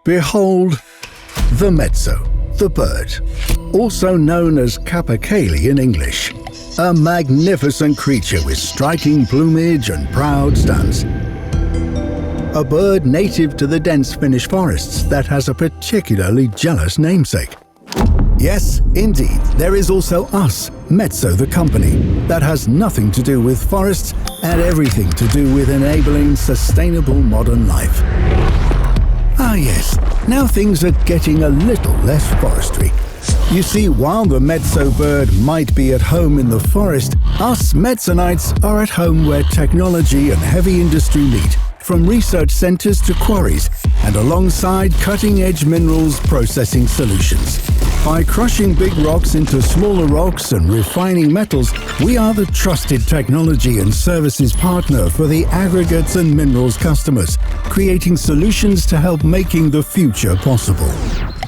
Behold the Metso, the bird, also known as capercaillie in English, a magnificent creature with striking plumage and proud stance. A bird native to the dense Finnish forests that has a particularly jealous namesake. Yes, indeed, there is also us, Metso the company, that has nothing to do with forests and everything to do with enabling sustainable modern life. Ah yes, now things are getting a little less forestry. You see, while the Metso bird might be at home in the forest, us Metsonites are at home where technology and heavy industry meet, from research centers to quarries, and alongside cutting-edge minerals processing solutions. By crushing big rocks into smaller rocks and refining metals, we are the trusted technology and services partner for the aggregates and minerals customers, creating solutions to help making the future possible.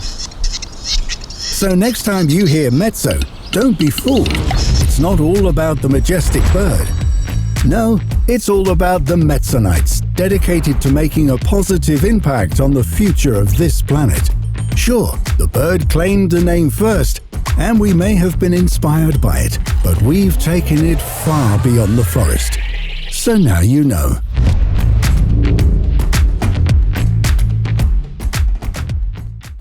So next time you hear Metso, don't be fooled. It's not all about the majestic bird. No, it's all about the Metsonites, dedicated to making a positive impact on the future of this planet. Sure, the bird claimed the name first, and we may have been inspired by it, but we've taken it far beyond the forest. So now you know.